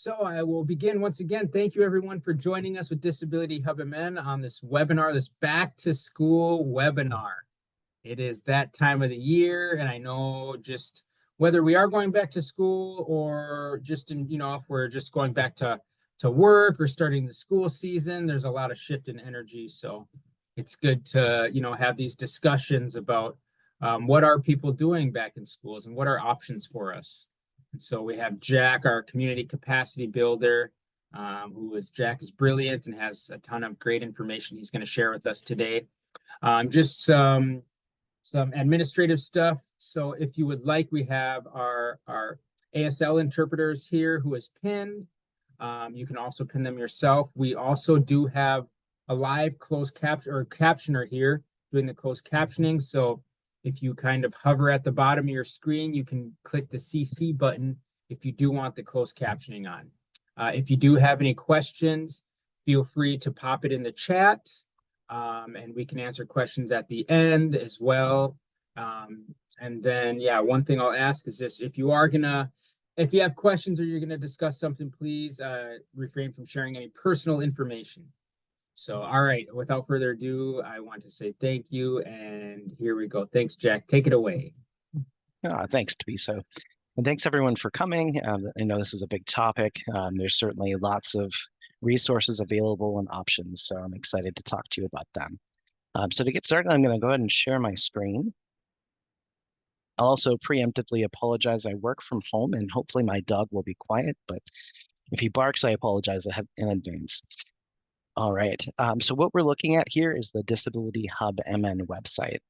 So I will begin once again. Thank you everyone for joining us with Disability Hub MN on this webinar, this back to school webinar. It is that time of the year, and I know just whether we are going back to school or just if we're just going back to work or starting the school season, there's a lot of shift in energy. So it's good to, have these discussions about what are people doing back in schools and what are options for us. And so we have Jack, our community capacity builder, Jack is brilliant and has a ton of great information he's going to share with us today. Just some administrative stuff. So if you would like, we have our ASL interpreters here who is pinned. You can also pin them yourself. We also do have a live closed captioner here doing the closed captioning. So if you kind of hover at the bottom of your screen, you can click the CC button if you do want the closed captioning on. If you do have any questions, feel free to pop it in the chat, and we can answer questions at the end as well. And then, one thing I'll ask is this: if you have questions or you're gonna discuss something, please refrain from sharing any personal information. So, all right, without further ado, I want to say thank you, and here we go. Thanks, Jack. Take it away. Thanks, Tabiso. And thanks everyone for coming. I know this is a big topic. There's certainly lots of resources available and options, so I'm excited to talk to you about them. So to get started, I'm going to go ahead and share my screen. I'll also preemptively apologize. I work from home and hopefully my dog will be quiet, but if he barks, I apologize in advance. All right, so what we're looking at here is the Disability Hub MN website.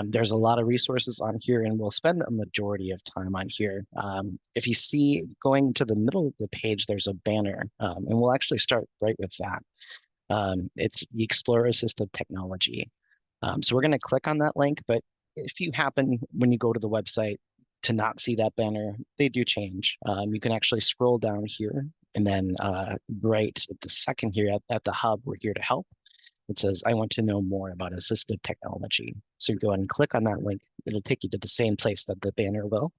There's a lot of resources on here, and we'll spend a majority of time on here. If you see going to the middle of the page, there's a banner, and we'll actually start right with that. It's the Explore Assistive Technology. So we're going to click on that link, but if you happen, when you go to the website, to not see that banner, they do change. You can actually scroll down here, and then right at the second here at the hub, we're here to help. It says, I want to know more about assistive technology. So you go ahead and click on that link. It'll take you to the same place that the banner will.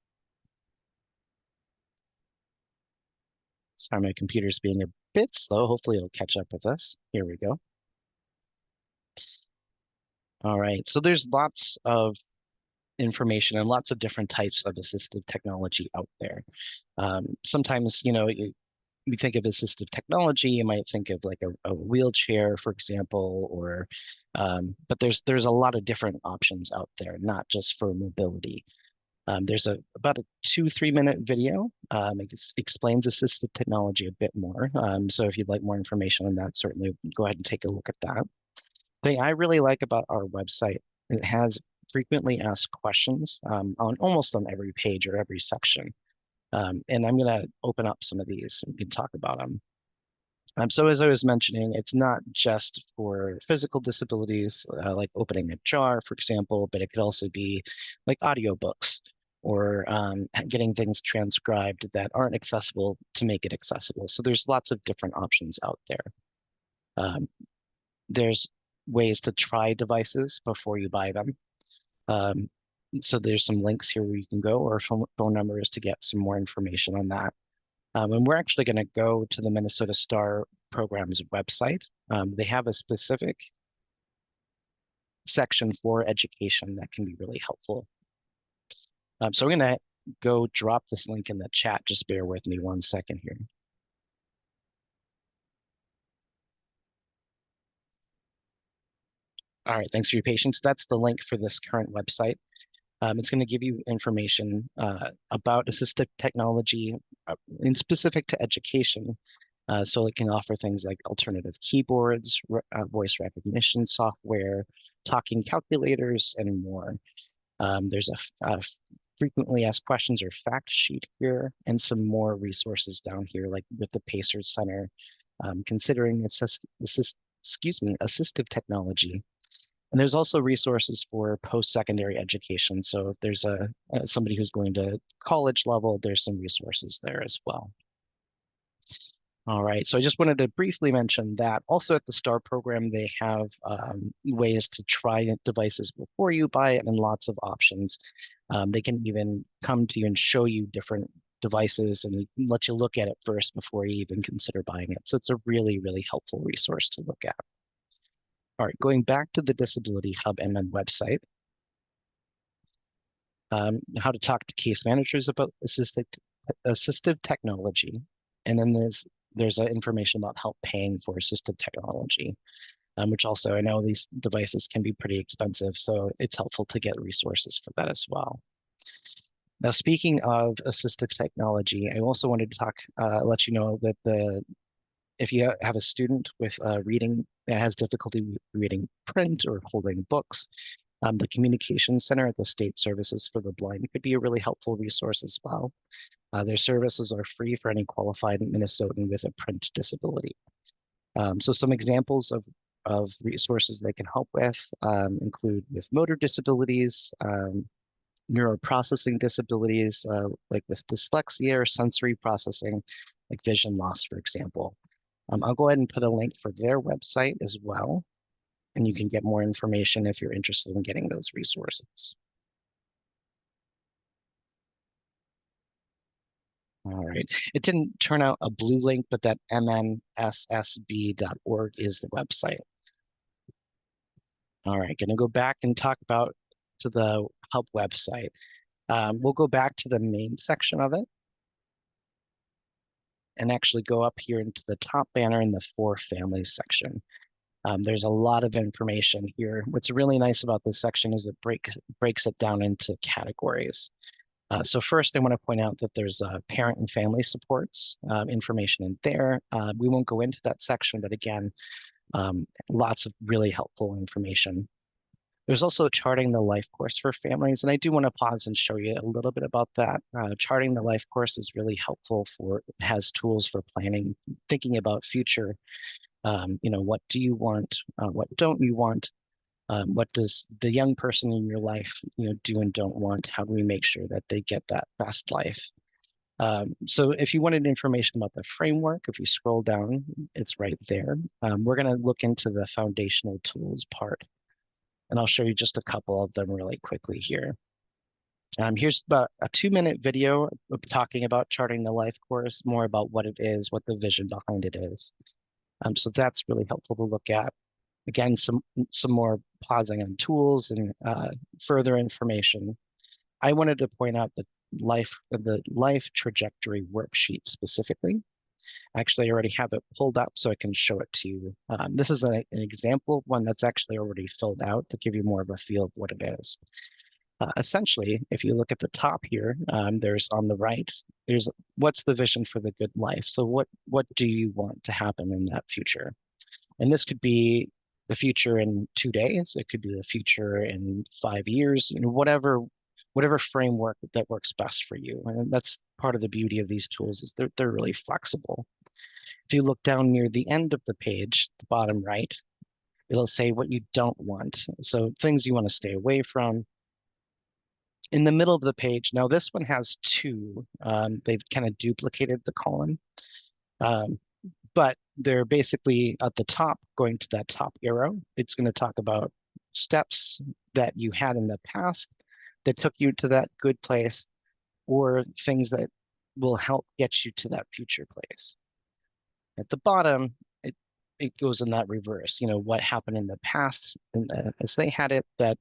Sorry, my computer's being a bit slow. Hopefully it'll catch up with us. Here we go. All right, so there's lots of information and lots of different types of assistive technology out there. Sometimes, you think of assistive technology, you might think of like a wheelchair, for example, or but there's a lot of different options out there, not just for mobility. There's about a 2-3 minute video. It explains assistive technology a bit more. So if you'd like more information on that, certainly go ahead and take a look at that. The thing I really like about our website, it has frequently asked questions on almost on every page or every section. And I'm going to open up some of these and we can talk about them. So as I was mentioning, it's not just for physical disabilities, like opening a jar, for example, but it could also be like audiobooks or getting things transcribed that aren't accessible to make it accessible. So there's lots of different options out there. There's ways to try devices before you buy them. So there's some links here where you can go, or phone numbers to get some more information on that. And we're actually going to go to the Minnesota STAR program's website. They have a specific section for education that can be really helpful. So we're going to go drop this link in the chat. Just bear with me 1 second here. All right, thanks for your patience. That's the link for this current website. It's going to give you information about assistive technology in specific to education. So it can offer things like alternative keyboards, voice recognition software, talking calculators, and more. There's a frequently asked questions or fact sheet here, and some more resources down here, like with the Pacer Center, considering assistive technology. And there's also resources for post-secondary education. So if there's somebody who's going to college level, there's some resources there as well. All right, so I just wanted to briefly mention that also at the STAR program, they have ways to try devices before you buy it and lots of options. They can even come to you and show you different devices and let you look at it first before you even consider buying it. So it's a really, really helpful resource to look at. All right, going back to the Disability Hub MN website, how to talk to case managers about assistive technology. And then there's information about help paying for assistive technology, which also I know these devices can be pretty expensive, so it's helpful to get resources for that as well. Now, speaking of assistive technology, I also wanted to let you know that if you have a student with reading that has difficulty reading print or holding books, the Communication Center at the State Services for the Blind could be a really helpful resource as well. Their services are free for any qualified Minnesotan with a print disability. So some examples of resources they can help with include with motor disabilities, neuroprocessing disabilities, like with dyslexia or sensory processing, like vision loss, for example. I'll go ahead and put a link for their website as well, and you can get more information if you're interested in getting those resources. All right, it didn't turn out a blue link, but that mnssb.org is the website. All right, gonna go back and talk about to the Hub website. We'll go back to the main section of it and actually go up here into the top banner in the For Families section. There's a lot of information here. What's really nice about this section is it breaks it down into categories. So first, I want to point out that there's parent and family supports information in there. We won't go into that section, but again, lots of really helpful information. There's also charting the life course for families, and I do want to pause and show you a little bit about that. Charting the life course is really helpful has tools for planning, thinking about future. What do you want? What don't you want? What does the young person in your life, do and don't want? How do we make sure that they get that best life? So if you wanted information about the framework, if you scroll down, it's right there. We're going to look into the foundational tools part, and I'll show you just a couple of them really quickly here. Here's about a 2-minute video of talking about charting the life course, more about what it is, what the vision behind it is. So that's really helpful to look at. Again, some more pausing on tools and further information. I wanted to point out the life trajectory worksheet specifically. Actually, I already have it pulled up so I can show it to you. This is an example of one that's actually already filled out to give you more of a feel of what it is. Essentially, if you look at the top here, there's on the right, there's what's the vision for the good life? So what do you want to happen in that future? And this could be the future in 2 days. It could be the future in 5 years, whatever framework that works best for you. And that's part of the beauty of these tools is they're really flexible. If you look down near the end of the page, the bottom right, it'll say what you don't want. So things you want to stay away from. In the middle of the page, now this one has two. They've kind of duplicated the column, but they're basically at the top, going to that top arrow. It's going to talk about steps that you had in the past that took you to that good place, or things that will help get you to that future place. At the bottom, it goes in that reverse. What happened in the past as they had it that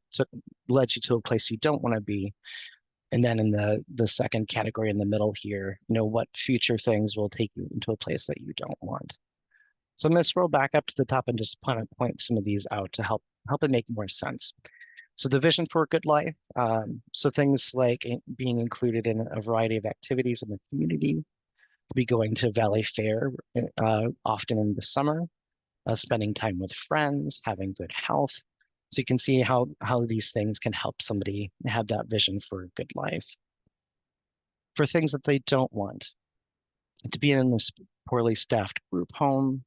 led you to a place you don't want to be. And then in the second category in the middle here, what future things will take you into a place that you don't want. So I'm going to scroll back up to the top and just point some of these out to help it make more sense. So the vision for a good life. So things like being included in a variety of activities in the community, be going to Valley Fair often in the summer, spending time with friends, having good health. So you can see how these things can help somebody have that vision for a good life. For things that they don't want, to be in this poorly staffed group home,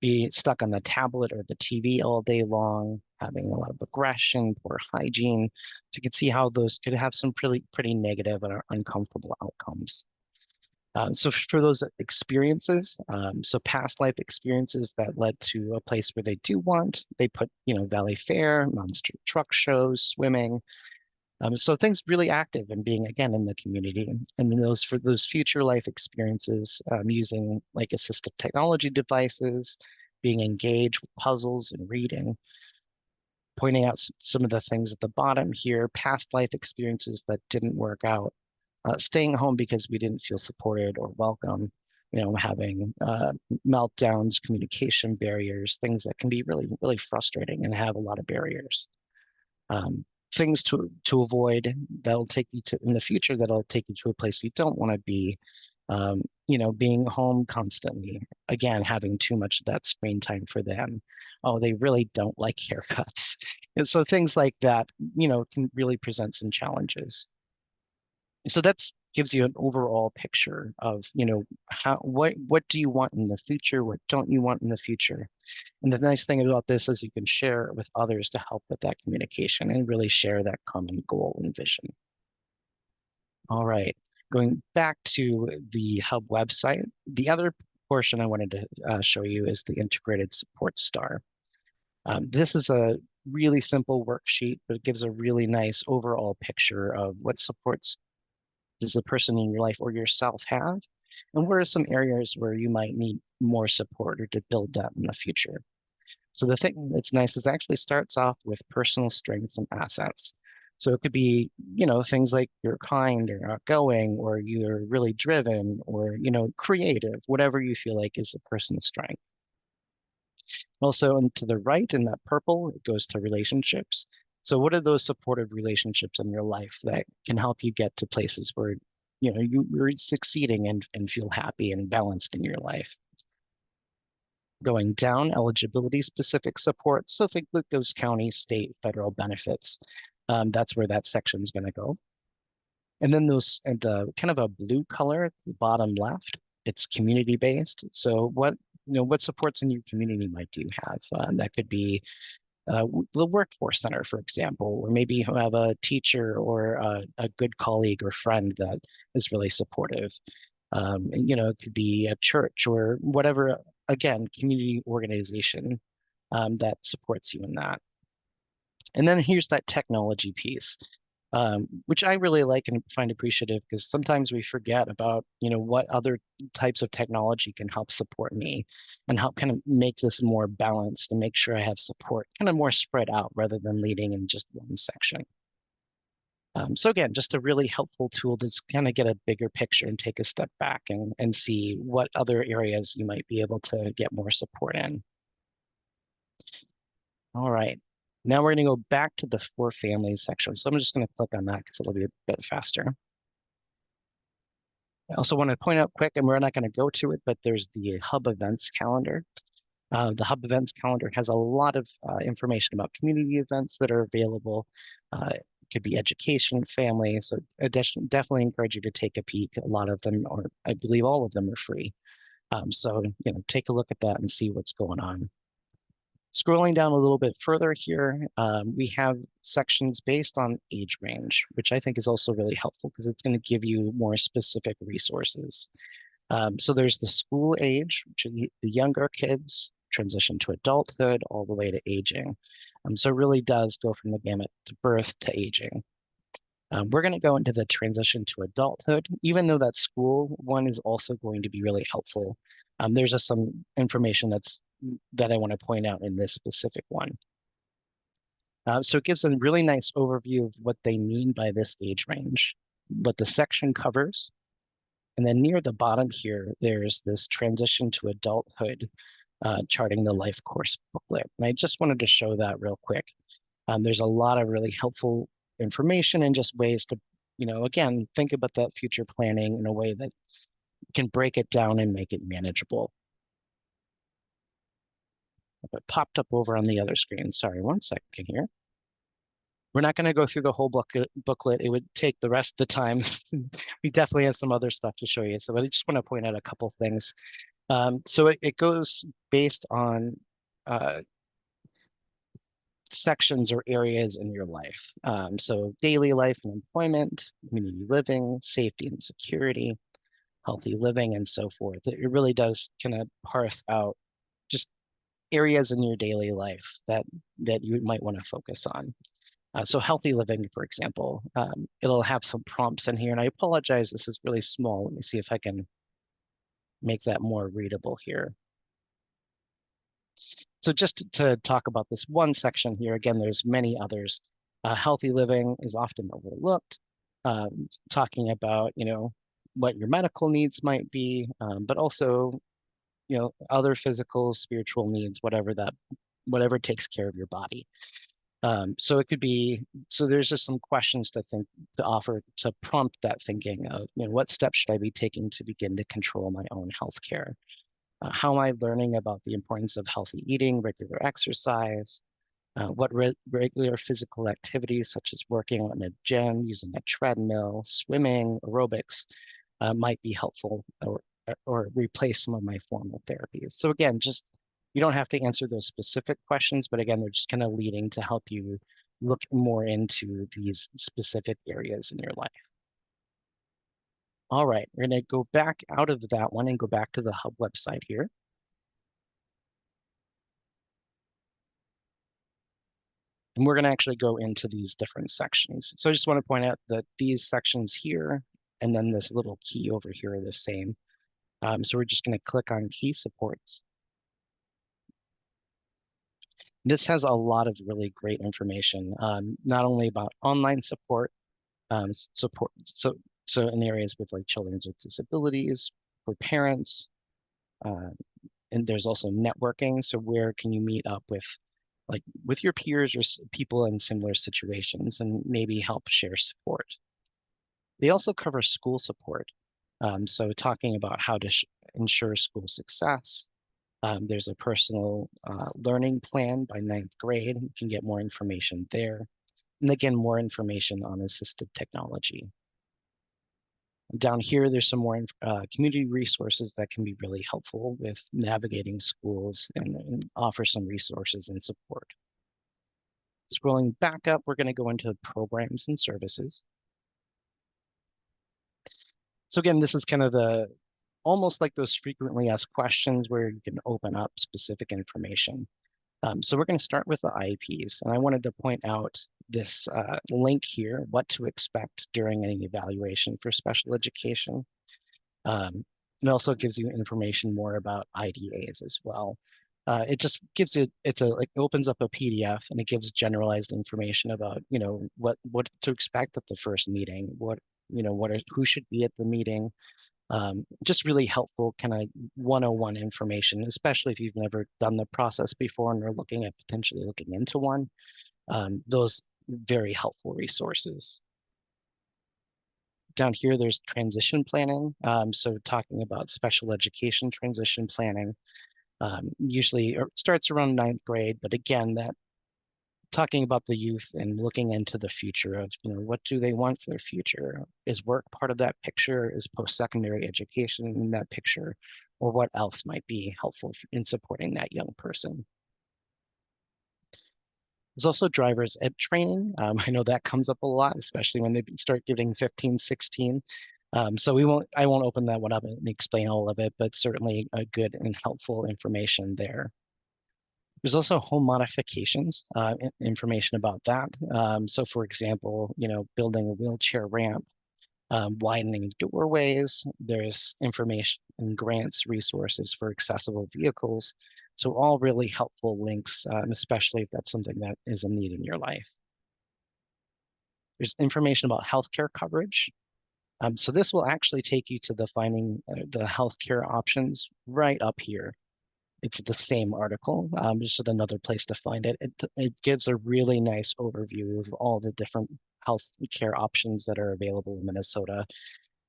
be stuck on the tablet or the TV all day long, having a lot of aggression, poor hygiene. So you can see how those could have some pretty negative or uncomfortable outcomes. So for those experiences, so past life experiences that led to a place where they do want, they put, Valley Fair, monster truck shows, swimming. So things really active and being again in the community and then those for those future life experiences, using like assistive technology devices, being engaged with puzzles and reading, pointing out some of the things at the bottom here, past life experiences that didn't work out, staying home because we didn't feel supported or welcome, having meltdowns, communication barriers, things that can be really, really frustrating and have a lot of barriers. Um, Things to avoid that'll take you to in the future that'll take you to a place you don't want to be. Being home constantly, again, having too much of that screen time for them. Oh, they really don't like haircuts. And so things like that, can really present some challenges. So that's gives you an overall picture of, what do you want in the future? What don't you want in the future? And the nice thing about this is you can share it with others to help with that communication and really share that common goal and vision. All right, going back to the Hub website, the other portion I wanted to show you is the integrated support star. This is a really simple worksheet, but it gives a really nice overall picture of what supports does the person in your life or yourself have, and what are some areas where you might need more support or to build that in the future. So the thing that's nice is it actually starts off with personal strengths and assets. So it could be, things like you're kind or outgoing, or you're really driven, or, creative, whatever you feel like is a personal strength. Also, and to the right in that purple, it goes to relationships. So what are those supportive relationships in your life that can help you get to places where, you're succeeding and feel happy and balanced in your life? Going down, eligibility specific support. So think like those county, state, federal benefits. That's where that section is going to go. And then those and the kind of a blue color at the bottom left, it's community based. So what supports in your community might you have? That could be the workforce center, for example, or maybe you have a teacher or a good colleague or friend that is really supportive. It could be a church or whatever, again, community organization that supports you in that. And then here's that technology piece, which I really like and find appreciative because sometimes we forget about, what other types of technology can help support me and help kind of make this more balanced and make sure I have support kind of more spread out rather than leading in just one section. So again, just a really helpful tool to kind of get a bigger picture and take a step back and see what other areas you might be able to get more support in. All right. Now we're going to go back to the for families section. So I'm just going to click on that because it'll be a bit faster. I also want to point out quick, and we're not going to go to it, but there's the Hub events calendar. The Hub events calendar has a lot of information about community events that are available. It could be education, family. So I definitely encourage you to take a peek. A lot of them, or I believe all of them, are free. So take a look at that and see what's going on. Scrolling down a little bit further here, we have sections based on age range, which I think is also really helpful because it's going to give you more specific resources. So there's the school age, which are the younger kids, transition to adulthood, all the way to aging. So it really does go from the gamut to birth to aging. We're going to go into the transition to adulthood, even though that school one is also going to be really helpful. There's just some information that I want to point out in this specific one. So it gives a really nice overview of what they mean by this age range, what the section covers. And then near the bottom here, there's this transition to adulthood, charting the life course booklet. And I just wanted to show that real quick. There's a lot of really helpful information and just ways to, again, think about that future planning in a way that can break it down and make it manageable. It popped up over on the other screen. Sorry, one second here. We're not going to go through the whole booklet. It would take the rest of the time. We definitely have some other stuff to show you. So I just want to point out a couple things. So it goes based on sections or areas in your life. So daily life and employment, community living, safety and security, healthy living, and so forth. It really does kind of parse out just areas in your daily life that you might want to focus on. So healthy living, for example, it'll have some prompts in here, and I apologize, this is really small. Let me see if I can make that more readable here. So just to talk about this one section here, again, there's many others. Healthy living is often overlooked, talking about, what your medical needs might be, but also, other physical, spiritual needs, whatever takes care of your body. So it could be, so there's just some questions to offer to prompt that thinking of, what steps should I be taking to begin to control my own health care? How am I learning about the importance of healthy eating, regular exercise? What regular physical activities, such as working on a gym, using a treadmill, swimming, aerobics, might be helpful or replace some of my formal therapies. So again, just you don't have to answer those specific questions, but again, they're just kind of leading to help you look more into these specific areas in your life. All right, we're going to go back out of that one and go back to the Hub website here. And we're going to actually go into these different sections. So I just want to point out that these sections here and then this little key over here are the same. So we're just going to click on key supports. This has a lot of really great information, not only about online support, so in areas with like children with disabilities, for parents, uh, and there's also networking. So where can you meet up with your peers or people in similar situations and maybe help share support. They also cover school support. So talking about how to ensure school success. There's a personal learning plan by ninth grade. You can get more information there. And again, more information on assistive technology. Down here, there's some more community resources that can be really helpful with navigating schools and offer some resources and support. Scrolling back up, we're going to go into programs and services. So again, this is kind of almost like those frequently asked questions where you can open up specific information. So we're going to start with the IEPs, and I wanted to point out this link here, what to expect during any evaluation for special education. It also gives you information more about IDAs as well. It just gives it, like opens up a PDF and it gives generalized information about, what to expect at the first meeting, who should be at the meeting. Just really helpful kind of 101 information, especially if you've never done the process before and are looking at potentially looking into one. Those very helpful resources. Down here, there's transition planning. So talking about special education transition planning, usually starts around ninth grade, but again, that talking about the youth and looking into the future of, what do they want for their future? Is work part of that picture? Is post-secondary education in that picture? Or what else might be helpful in supporting that young person? There's also driver's ed training. I know that comes up a lot, especially when they start getting 15, 16. So I won't open that one up and explain all of it, but certainly a good and helpful information there. There's also home modifications, information about that. So for example, building a wheelchair ramp, widening doorways. There's information and grants resources for accessible vehicles. So all really helpful links, especially if that's something that is a need in your life. There's information about healthcare coverage. So this will actually take you to the finding the healthcare options right up here. It's the same article, just at another place to find it. It gives a really nice overview of all the different health care options that are available in Minnesota,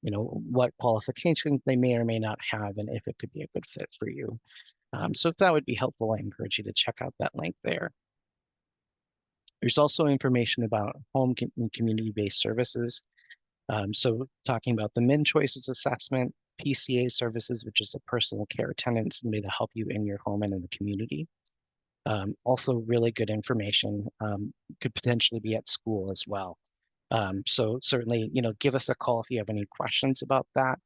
what qualifications they may or may not have, and if it could be a good fit for you. So if that would be helpful, I encourage you to check out that link there. There's also information about home and community-based services. So talking about the Min Choices Assessment, PCA services, which is a personal care attendant, somebody to help you in your home and in the community. Also really good information, could potentially be at school as well. So certainly, give us a call if you have any questions about that.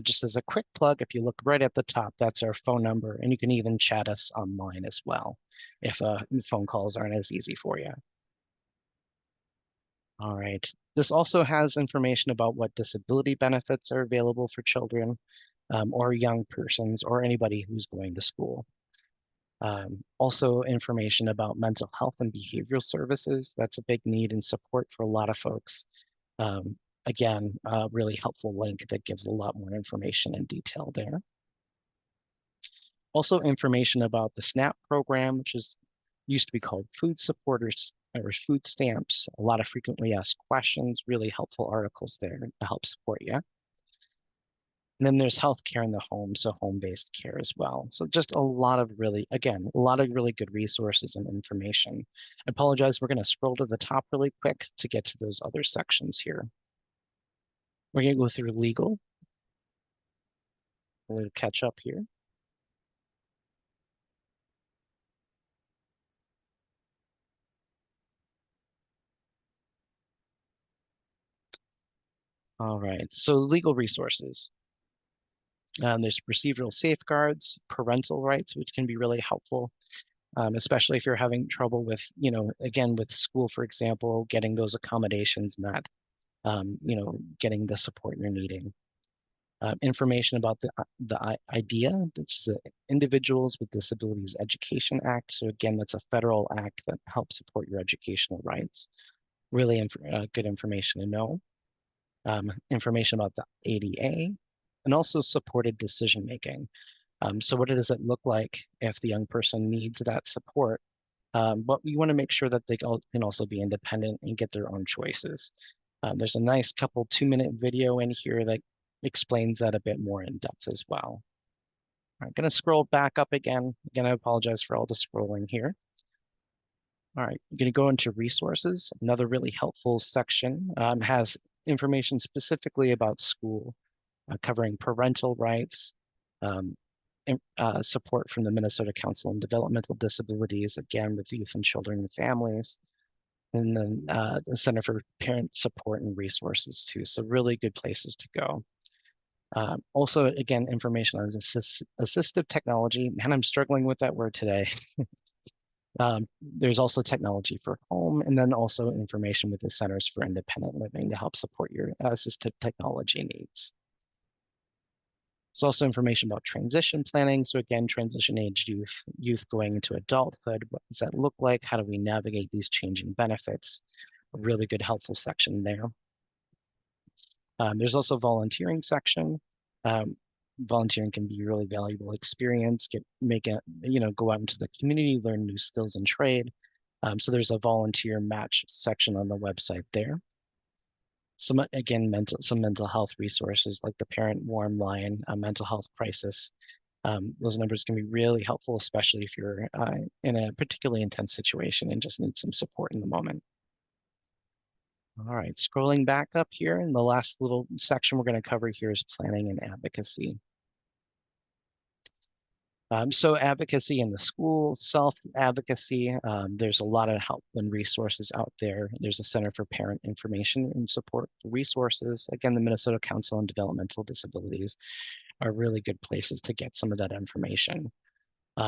Just as a quick plug, if you look right at the top, that's our phone number, and you can even chat us online as well if phone calls aren't as easy for you. All right. This also has information about what disability benefits are available for children or young persons or anybody who's going to school. Also information about mental health and behavioral services. That's a big need and support for a lot of folks. Um, Again, a really helpful link that gives a lot more information and detail there. Also information about the SNAP program, which is used to be called food supporters or food stamps. A lot of frequently asked questions, really helpful articles there to help support you. And then there's healthcare in the home, so home-based care as well. So just a lot of really, again, a lot of really good resources and information. I apologize, we're going to scroll to the top really quick to get to those other sections here. We're going to go through legal. We'll catch up here. All right, so legal resources. There's procedural safeguards, parental rights, which can be really helpful, especially if you're having trouble with, again, with school, for example, getting those accommodations met, getting the support you're needing. Information about the IDEA, which is the Individuals with Disabilities Education Act. So again, that's a federal act that helps support your educational rights. Really good information to know. Information about the ADA, and also supported decision making. So what does it look like if the young person needs that support? But we want to make sure that they can also be independent and get their own choices. There's a nice couple 2-minute video in here that explains that a bit more in depth as well. I'm going to scroll back up again. Again, I apologize for all the scrolling here. All right, I'm going to go into resources. Another really helpful section has information specifically about school, covering parental rights, um, support from the Minnesota Council on Developmental Disabilities, again with youth and children and families, and then the Center for Parent Support and Resources too. So really good places to go. Also, again, information on assistive technology. Man, I'm struggling with that word today. There's also technology for home, and then also information with the Centers for Independent Living to help support your assistive technology needs. There's also information about transition planning. So again, transition age youth going into adulthood. What does that look like? How do we navigate these changing benefits? A really good, helpful section there. There's also a volunteering section. Volunteering can be a really valuable experience. Go out into the community, learn new skills and trade. So there's a volunteer match section on the website there. Some mental health resources like the Parent Warm Line, a mental health crisis. Those numbers can be really helpful, especially if you're in a particularly intense situation and just need some support in the moment. All right, scrolling back up here, and the last little section we're going to cover here is planning and advocacy. So advocacy in the school, self-advocacy, there's a lot of help and resources out there. There's a Center for Parent Information and Support Resources. Again, the Minnesota Council on Developmental Disabilities are really good places to get some of that information.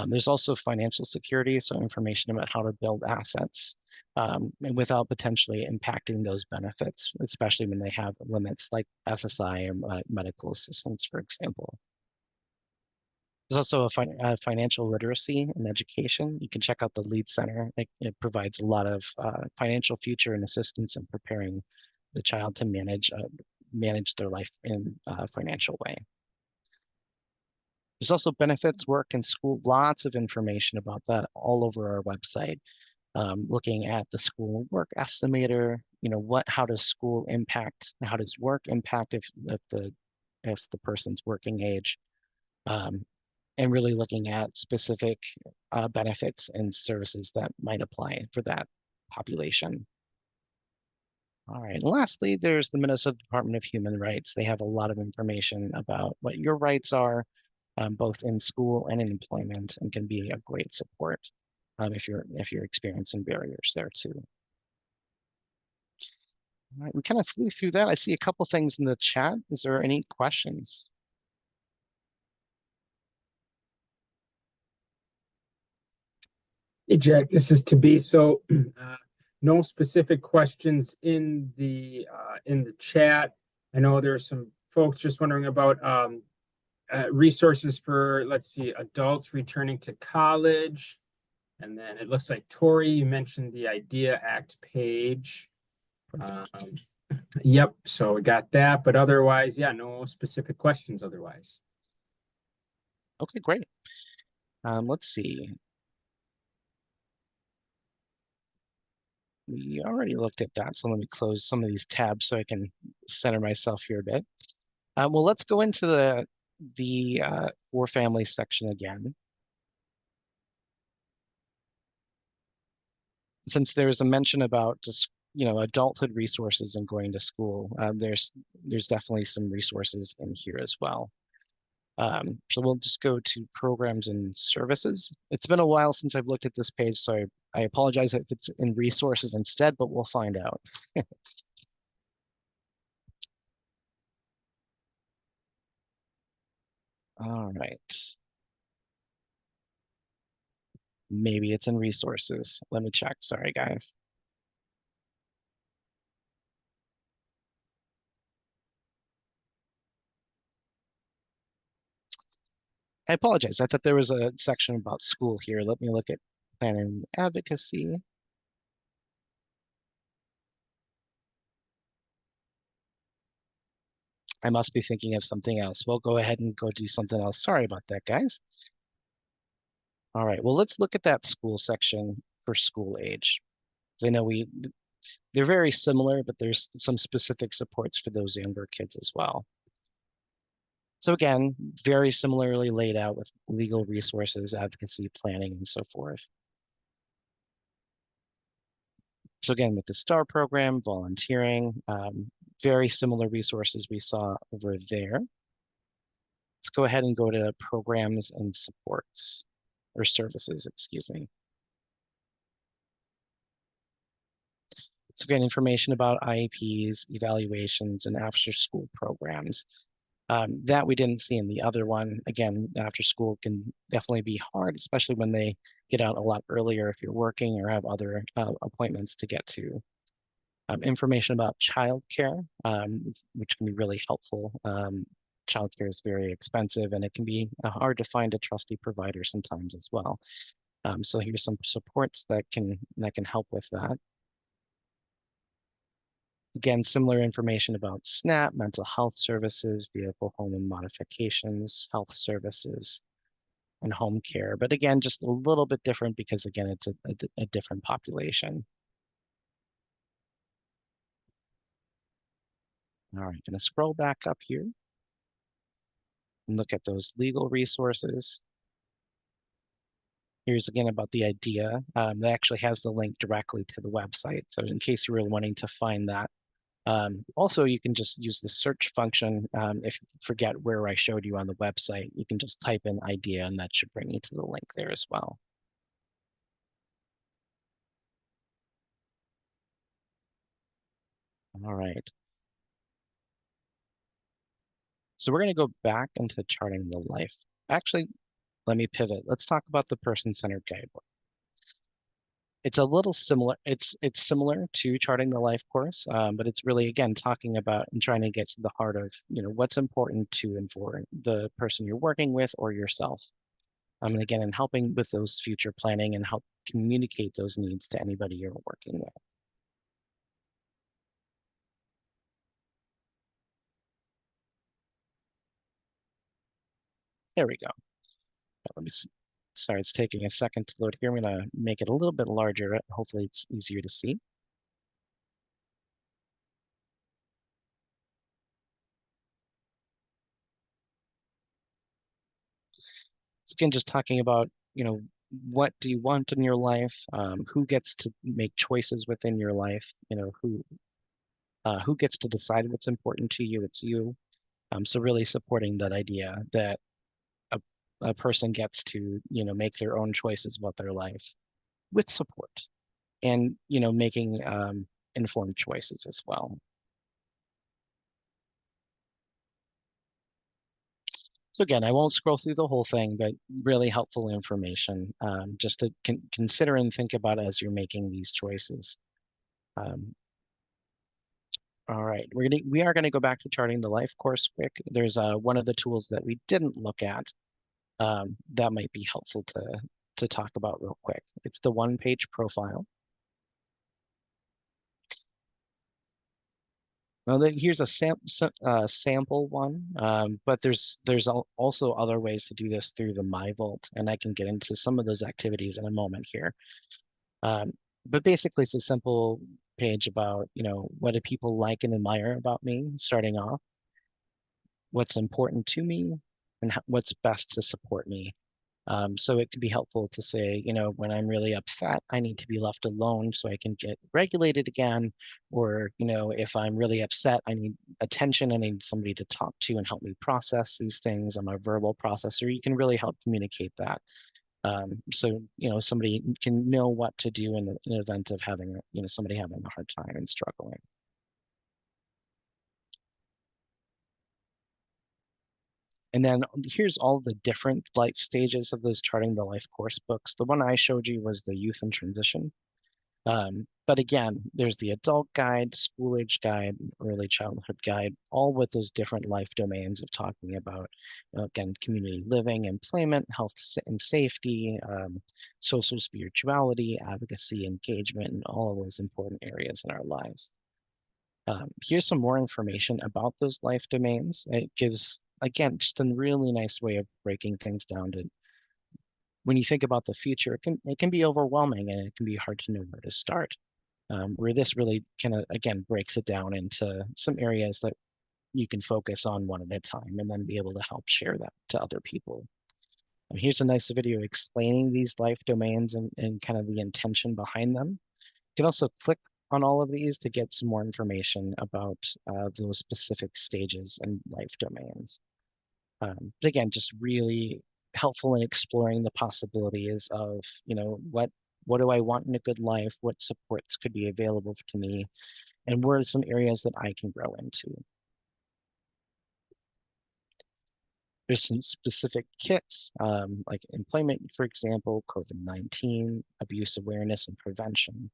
There's also financial security, so information about how to build assets and without potentially impacting those benefits, especially when they have limits like SSI or medical assistance, for example. There's also a financial literacy and education. You can check out the Lead Center. It provides a lot of financial future and assistance in preparing the child to manage their life in a financial way. There's also benefits, work, and school. Lots of information about that all over our website. Looking at the school work estimator, how does school impact? How does work impact if the person's working age? And really looking at specific benefits and services that might apply for that population. All right, and lastly, there's the Minnesota Department of Human Rights. They have a lot of information about what your rights are, both in school and in employment, and can be a great support if you're experiencing barriers there too. All right, we kind of flew through that. I see a couple things in the chat. Is there any questions? Hey, Jack, this is to be. So no specific questions in the chat. I know there's some folks just wondering about resources for, let's see, adults returning to college. And then it looks like Tori, you mentioned the Idea Act page. Um, yep, so we got that, but otherwise, yeah, no specific questions otherwise. Okay, great. Let's see. We already looked at that, so let me close some of these tabs so I can center myself here a bit. Well, let's go into the for families section again. Since there's a mention about just adulthood resources and going to school, there's definitely some resources in here as well. So we'll just go to programs and services. It's been a while since I've looked at this page, so I apologize if it's in resources instead, but we'll find out. All right. Maybe it's in resources. Let me check. Sorry, guys. I apologize. I thought there was a section about school here. Let me look at planning and advocacy. I must be thinking of something else. We'll go ahead and go do something else. Sorry about that, guys. All right, well, let's look at that school section for school age. I know they're very similar, but there's some specific supports for those younger kids as well. So again, very similarly laid out with legal resources, advocacy, planning, and so forth. So again, with the STAR program, volunteering, very similar resources we saw over there. Let's go ahead and go to programs and supports, or services, excuse me. So again, information about IEPs, evaluations, and after-school programs. That we didn't see in the other one. Again, after school can definitely be hard, especially when they get out a lot earlier if you're working or have other appointments to get to. Information about childcare, which can be really helpful. Childcare is very expensive and it can be hard to find a trusty provider sometimes as well. So here's some supports that can help with that. Again, similar information about SNAP, mental health services, vehicle home and modifications, health services, and home care. But again, just a little bit different because again, it's a different population. All right, gonna scroll back up here and look at those legal resources. Here's again about the idea. That actually has the link directly to the website. So in case you were wanting to find that. Also, you can just use the search function. If you forget where I showed you on the website, you can just type in idea and that should bring you to the link there as well. All right. So we're going to go back into charting the life. Actually, let me pivot. Let's talk about the person-centered guidebook. It's a little similar. It's similar to charting the life course, but it's really again talking about and trying to get to the heart of what's important to and for the person you're working with or yourself. And again, and helping with those future planning and help communicate those needs to anybody you're working with. There we go. Let me. Sorry, it's taking a second to load here. I'm gonna make it a little bit larger. Hopefully, it's easier to see. So again, just talking about, what do you want in your life? Who gets to make choices within your life? Who gets to decide what's important to you? It's you. So really supporting that idea that a person gets to, make their own choices about their life with support and, making informed choices as well. So again, I won't scroll through the whole thing, but really helpful information just to consider and think about as you're making these choices. Um, all right, we are gonna go back to charting the life course quick. There's one of the tools that we didn't look at that might be helpful to talk about real quick. It's the one-page profile. Now, here's a sample one, but there's also other ways to do this through the My Vault, and I can get into some of those activities in a moment here. Um, but basically, it's a simple page about, what do people like and admire about me, starting off, what's important to me, and what's best to support me. So it can be helpful to say, when I'm really upset, I need to be left alone so I can get regulated again. Or, if I'm really upset, I need attention. I need somebody to talk to and help me process these things. I'm a verbal processor. You can really help communicate that. So, somebody can know what to do in the event of having, somebody having a hard time and struggling. And then here's all the different life stages of those Charting the Life course books. The one I showed you was the Youth in Transition. But again, there's the adult guide, school age guide, early childhood guide, all with those different life domains of talking about, again, community living, employment, health and safety, social spirituality, advocacy, engagement, and all of those important areas in our lives. Here's some more information about those life domains. It gives, again, just a really nice way of breaking things down to when you think about the future, it can be overwhelming and it can be hard to know where to start. Where this really kind of, again, breaks it down into some areas that you can focus on one at a time and then be able to help share that to other people. And here's a nice video explaining these life domains and kind of the intention behind them. You can also click on all of these to get some more information about those specific stages and life domains. But again, just really helpful in exploring the possibilities of, what do I want in a good life? What supports could be available to me? And where are some areas that I can grow into? There's some specific kits, like employment, for example, COVID-19, abuse awareness and prevention.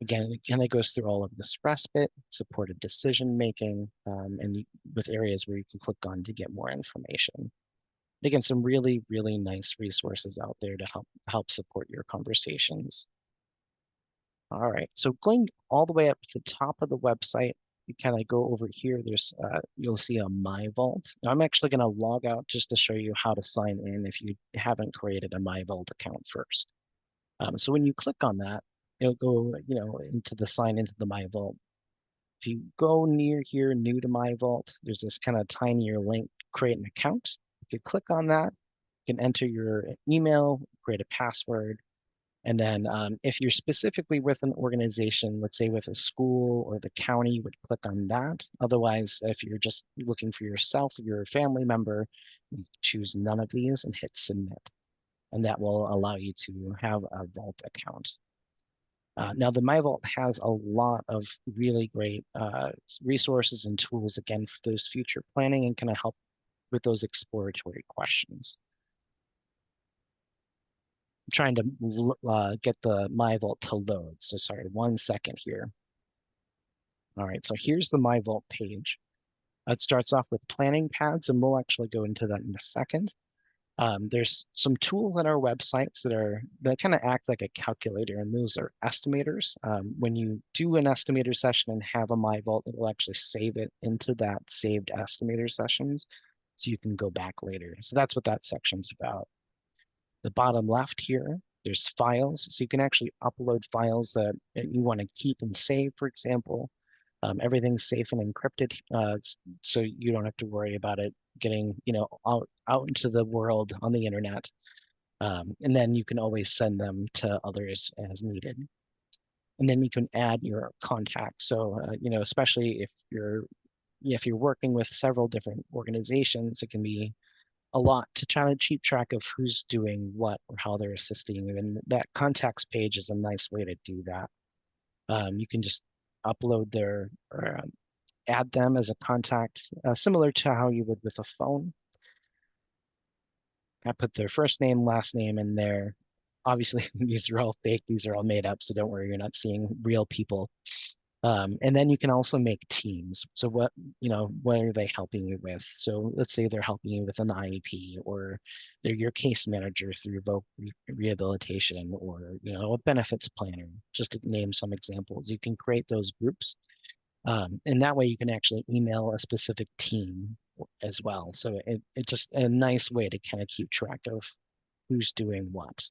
Again, it goes through all of this respite, supported decision making, and with areas where you can click on to get more information. Again, some really, really nice resources out there to help support your conversations. All right, so going all the way up to the top of the website, you kind of go over here. You'll see a My Vault. Now, I'm actually going to log out just to show you how to sign in if you haven't created a My Vault account first. So when you click on that, it'll go, into the sign into the My Vault. If you go near here, new to My Vault, there's this kind of tinier link, create an account. If you click on that, you can enter your email, create a password, and then if you're specifically with an organization, let's say with a school or the county, you would click on that. Otherwise, if you're just looking for yourself, your family member, choose none of these and hit submit. And that will allow you to have a Vault account. Now, the My Vault has a lot of really great resources and tools, again, for those future planning and kind of help with those exploratory questions. I'm trying to get the My Vault to load. So sorry, 1 second here. All right, so here's the My Vault page. It starts off with planning pads, and we'll actually go into that in a second. There's some tools on our websites that kind of act like a calculator, and those are estimators. When you do an estimator session and have a My Vault, it will actually save it into that saved estimator sessions, so you can go back later. So that's what that section's about. The bottom left here, there's files. So you can actually upload files that you want to keep and save, for example. Everything's safe and encrypted, so you don't have to worry about it getting, out into the world on the internet. And then you can always send them to others as needed. And then you can add your contacts. So, especially if you're working with several different organizations, it can be a lot to try to keep track of who's doing what or how they're assisting you. And that contacts page is a nice way to do that. You can just upload or add them as a contact, similar to how you would with a phone. I put their first name, last name in there. obviously these are all fake, these are all made up, so don't worry, you're not seeing real people. And then you can also make teams. So what are they helping you with? So let's say they're helping you with an IEP, or they're your case manager through rehabilitation, or a benefits planner, just to name some examples. You can create those groups. And that way you can actually email a specific team as well. So it's just a nice way to kind of keep track of who's doing what.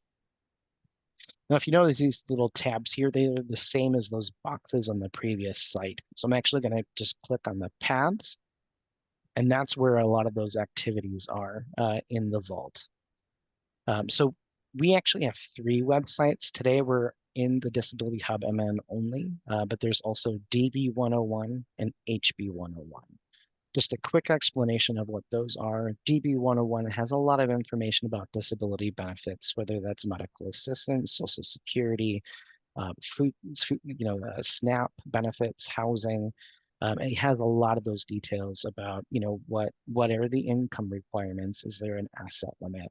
Now, if you notice these little tabs here, they are the same as those boxes on the previous site. So I'm actually going to just click on the paths, and that's where a lot of those activities are in the vault. So we actually have 3 websites. Today we're in the Disability Hub MN only, but there's also DB 101 and HB 101. Just a quick explanation of what those are. DB 101 has a lot of information about disability benefits, whether that's medical assistance, Social Security, SNAP benefits, housing. It has a lot of those details about, what are the income requirements? Is there an asset limit?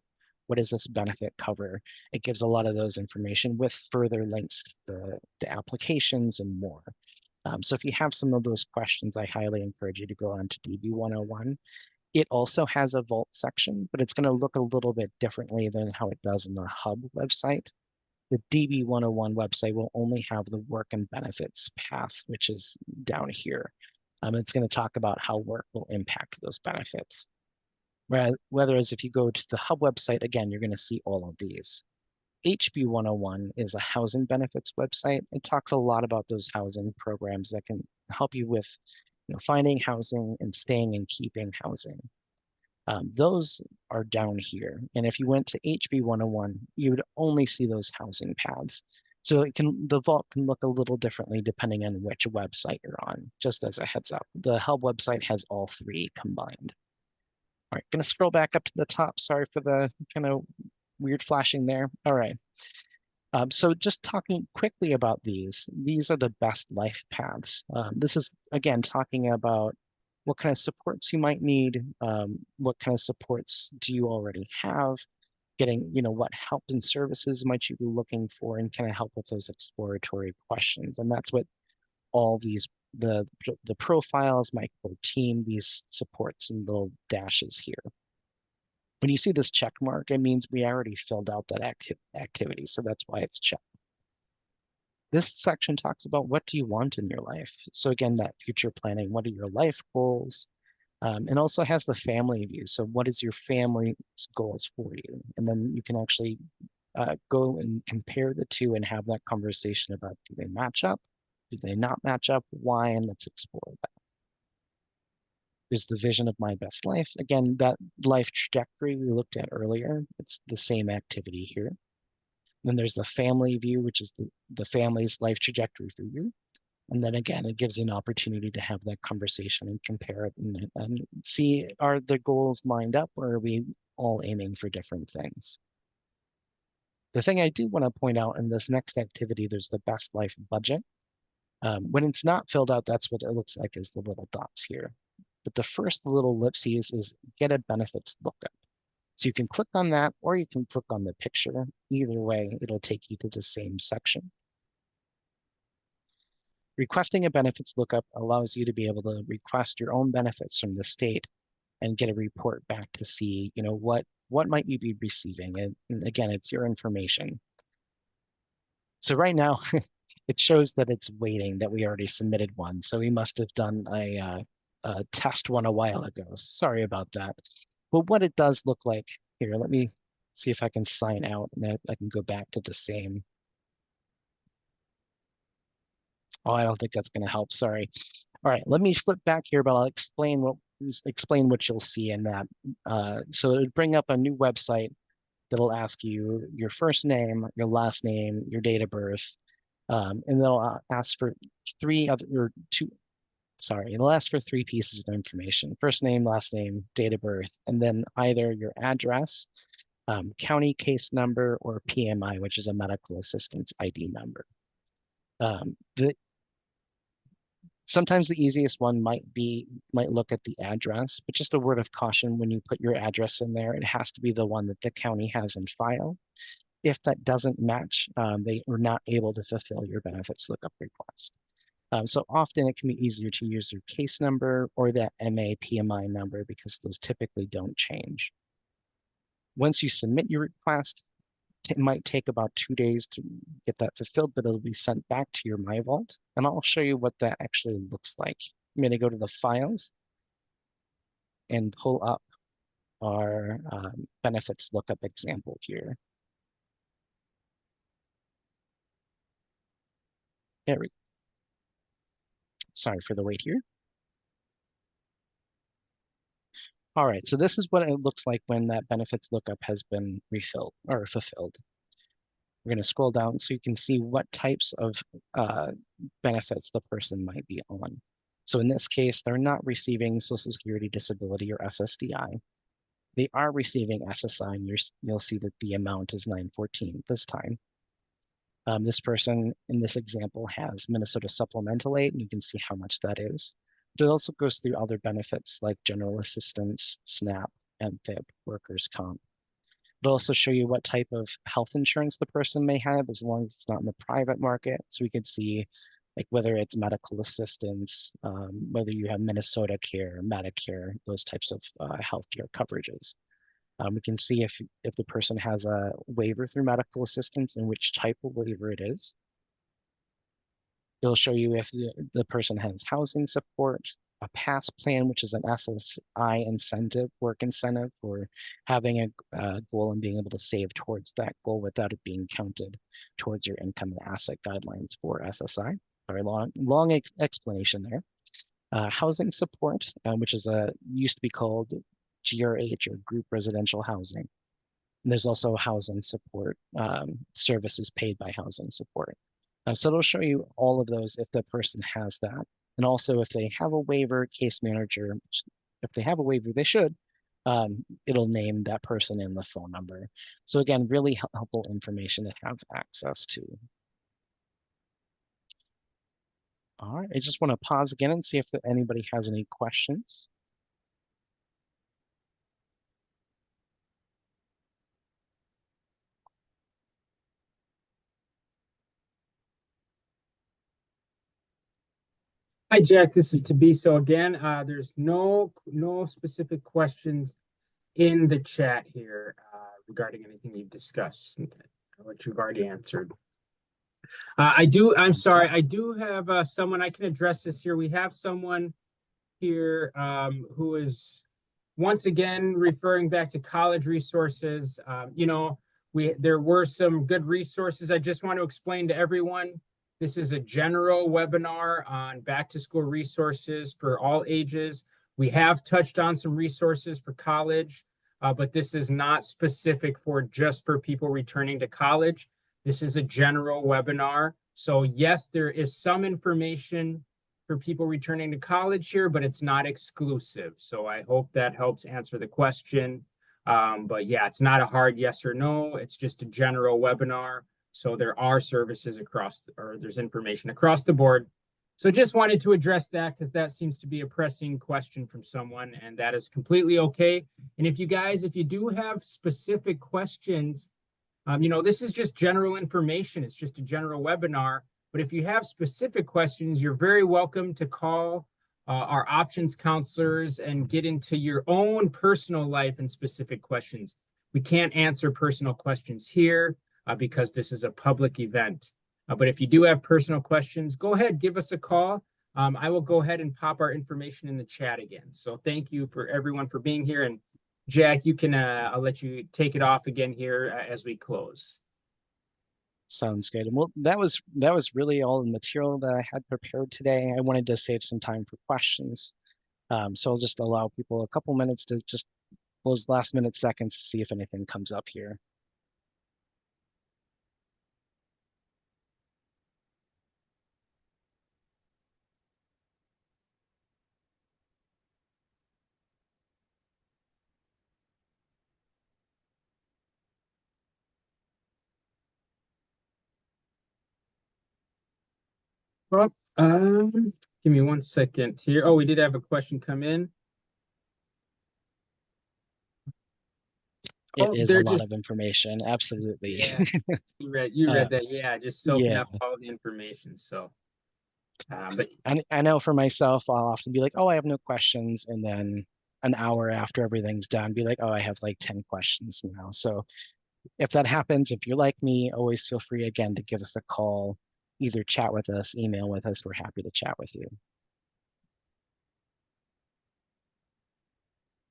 What does this benefit cover? It gives a lot of those information with further links to the applications and more. So if you have some of those questions, I highly encourage you to go on to DB 101. It also has a vault section, but it's going to look a little bit differently than how it does in the Hub website. The DB 101 website will only have the work and benefits path, which is down here. It's going to talk about how work will impact those benefits. Whereas if you go to the Hub website, again, you're going to see all of these. HB 101 is a housing benefits website. It talks a lot about those housing programs that can help you with finding housing and staying and keeping housing. Those are down here. And if you went to HB 101, you would only see those housing paths. So the vault can look a little differently depending on which website you're on, just as a heads up. The Hub website has all 3 combined. All right, gonna scroll back up to the top. Sorry for the kind of weird flashing there. All right. So just talking quickly about these are the best life paths. This is, again, talking about what kind of supports you might need, what kind of supports do you already have, getting, what help and services might you be looking for, and kind of help with those exploratory questions. And that's what all these, the profiles, my core team, these supports and little dashes here. When you see this check mark, it means we already filled out that activity, so that's why it's checked. This section talks about what do you want in your life. So again, that future planning, what are your life goals? And also has the family view. So what is your family's goals for you? And then you can actually go and compare the two and have that conversation about, do they match up? Do they not match up? Why? And let's explore that. There's the vision of my best life. Again, that life trajectory we looked at earlier, it's the same activity here. Then there's the family view, which is the family's life trajectory for you. And then again, it gives you an opportunity to have that conversation and compare it and see, are the goals lined up, or are we all aiming for different things? The thing I do want to point out in this next activity, there's the best life budget. When it's not filled out, that's what it looks like as the little dots here. But the first little ellipses is get a benefits lookup. So you can click on that, or you can click on the picture. Either way, it'll take you to the same section. Requesting a benefits lookup allows you to be able to request your own benefits from the state and get a report back to see, what might you be receiving. And again, it's your information. So right now, it shows that it's waiting, that we already submitted one. So we must have done a test one a while ago. Sorry about that. But what it does look like here, let me see if I can sign out and I can go back to the same. Oh, I don't think that's going to help. Sorry. All right, let me flip back here, but I'll explain what you'll see in that. So it'll bring up a new website that'll ask you your first name, your last name, your date of birth, and they'll ask for it'll ask for 3 pieces of information: first name, last name, date of birth, and then either your address, county case number, or PMI, which is a medical assistance ID number. Sometimes the easiest one might look at the address, but just a word of caution: when you put your address in there, it has to be the one that the county has in file. If that doesn't match, they are not able to fulfill your benefits lookup request. So often it can be easier to use their case number or that MA PMI number because those typically don't change. Once you submit your request, it might take about 2 days to get that fulfilled, but it'll be sent back to your MyVault. And I'll show you what that actually looks like. I'm going to go to the files and pull up our benefits lookup example here. There we go. Sorry for the wait here. All right, so this is what it looks like when that benefits lookup has been refilled or fulfilled. We're going to scroll down so you can see what types of benefits the person might be on. So in this case, they're not receiving Social Security Disability or SSDI. They are receiving SSI, and you'll see that the amount is $914 this time. This person in this example has Minnesota Supplemental Aid, and you can see how much that is. But it also goes through other benefits like general assistance, SNAP, MFIP, workers' comp. It'll also show you what type of health insurance the person may have, as long as it's not in the private market. So we can see like whether it's medical assistance, whether you have Minnesota Care, Medicare, those types of healthcare coverages. We can see if the person has a waiver through medical assistance and which type of waiver it is. It'll show you if the person has housing support, a PASS plan, which is an SSI incentive, work incentive for having a goal and being able to save towards that goal without it being counted towards your income and asset guidelines for SSI. Very long explanation there. Housing support, which is used to be called GRH or group residential housing. And there's also housing support, services paid by housing support. So it'll show you all of those if the person has that. And also if they have a waiver, case manager, if they have a waiver, they should, it'll name that person in the phone number. So again, really helpful information to have access to. All right, I just want to pause again and see if anybody has any questions. Hi, Jack. This is Tabiso again. There's no specific questions in the chat here regarding anything we've discussed, which you've already answered. I'm sorry, I do have someone I can address this here. We have someone here who is once again referring back to college resources. There were some good resources. I just want to explain to everyone. This is a general webinar on back to school resources for all ages. We have touched on some resources for college, but this is not specific for just for people returning to college. This is a general webinar. So yes, there is some information for people returning to college here, but it's not exclusive. So I hope that helps answer the question. But yeah, it's not a hard yes or no. It's just a general webinar. So there are services or there's information across the board. So just wanted to address that because that seems to be a pressing question from someone, and that is completely okay. And if you do have specific questions, this is just general information. It's just a general webinar. But if you have specific questions, you're very welcome to call our options counselors and get into your own personal life and specific questions. We can't answer personal questions here because this is a public event. But if you do have personal questions, go ahead, give us a call. I will go ahead and pop our information in the chat again. So thank you for everyone for being here. And Jack, you can, I'll let you take it off again here as we close. Sounds good. And well, that was really all the material that I had prepared today. I wanted to save some time for questions. So I'll just allow people a couple minutes to just those last minute seconds to see if anything comes up here. Well, give me 1 second here. Oh, we did have a question come in. it Oh, is a they're lot just, of information. Absolutely. yeah, you Uh, read that. Yeah, just soaking yeah. up all the information. So, but I know for myself, I'll often be like, oh, I have no questions. And then an hour after everything's done, be like, oh, I have like 10 questions now. So if that happens, if you're like me, always feel free again to give us a call, either chat with us, email with us. We're happy to chat with you.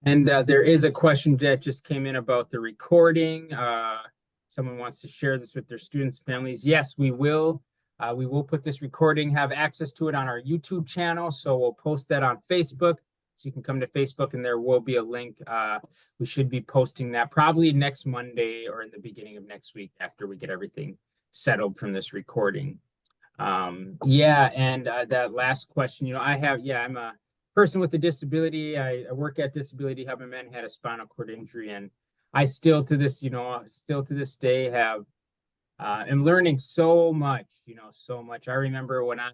And there is a question that just came in about the recording. Someone wants to share this with their students and families. Yes, we will. We will put this recording, have access to it on our YouTube channel. So we'll post that on Facebook. So you can come to Facebook and there will be a link. We should be posting that probably next Monday or in the beginning of next week after we get everything settled from this recording. Yeah, and that last question, I'm a person with a disability. I work at Disability Hub, and man had a spinal cord injury, and I still to this, still to this day have am learning so much, so much. I remember when I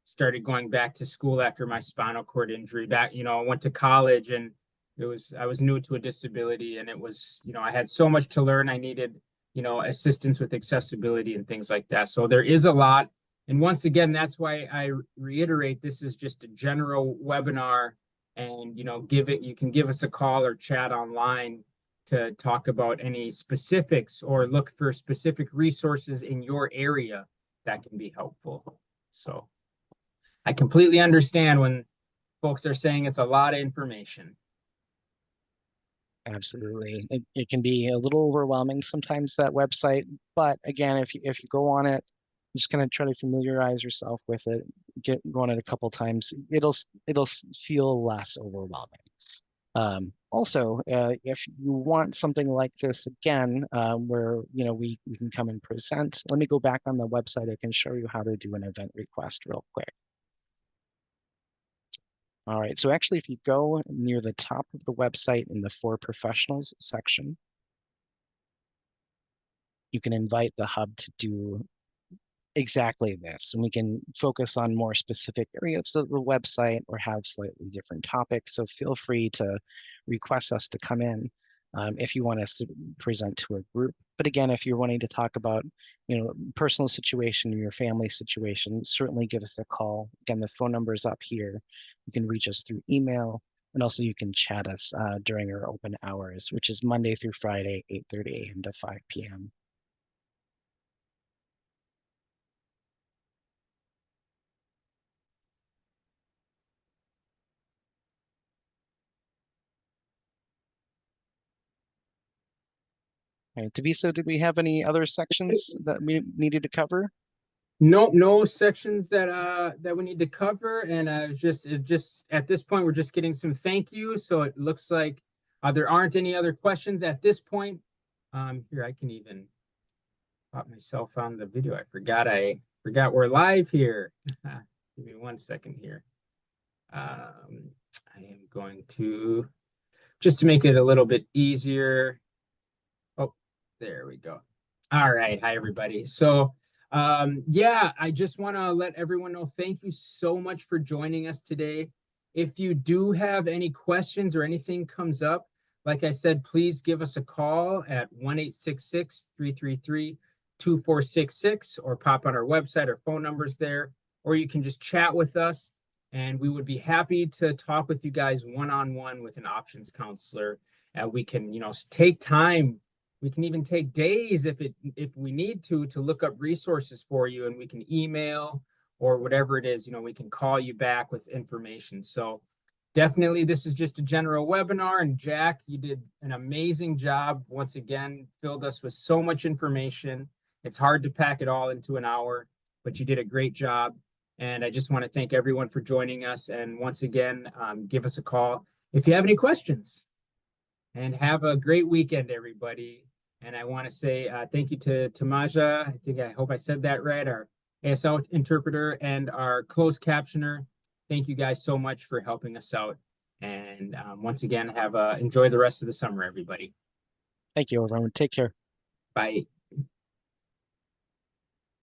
started going back to school after my spinal cord injury, I went to college and I was new to a disability, and it was, I had so much to learn. I needed, assistance with accessibility and things like that. So there is a lot. And once again, that's why I reiterate this is just a general webinar, and you can give us a call or chat online to talk about any specifics or look for specific resources in your area that can be helpful. So I completely understand when folks are saying it's a lot of information. Absolutely. It can be a little overwhelming sometimes, that website. But again, if you go on it, just kind of try to familiarize yourself with it, go on it a couple times, it'll feel less overwhelming. Also, if you want something like this again, where we can come and present, let me go back on the website. I can show you how to do an event request real quick. All right, so actually, if you go near the top of the website in the For Professionals section, you can invite the hub to do exactly this. And we can focus on more specific areas of the website or have slightly different topics. So feel free to request us to come in if you want us to present to a group. But again, if you're wanting to talk about, personal situation, your family situation, certainly give us a call. Again, the phone number is up here. You can reach us through email, and also you can chat us during our open hours, which is Monday through Friday, 8:30 a.m. to 5 p.m. Right. Deviso, did we have any other sections that we needed to cover? No sections that we need to cover, and just at this point we're just getting some thank you. So it looks like there aren't any other questions at this point. Here I can even pop myself on the video. I forgot we're live here. Give me 1 second here. I am going to just to make it a little bit easier. Oh, there we go. All right. Hi, everybody. So, yeah, I just want to let everyone know thank you so much for joining us today. If you do have any questions or anything comes up, like I said, please give us a call at 1-866-333-2466 or pop on our website or phone numbers there, or you can just chat with us and we would be happy to talk with you guys one-on-one with an options counselor. And we can, take time. We can even take days if we need to look up resources for you, and we can email or whatever it is, we can call you back with information. So definitely this is just a general webinar, and Jack, you did an amazing job. Once again, filled us with so much information. It's hard to pack it all into an hour, but you did a great job. And I just want to thank everyone for joining us. And once again, give us a call if you have any questions. And have a great weekend, everybody. And I want to say thank you to Maja. I hope I said that right. Our ASL interpreter and our closed captioner. Thank you guys so much for helping us out. And once again, enjoy the rest of the summer, everybody. Thank you, everyone. Take care. Bye.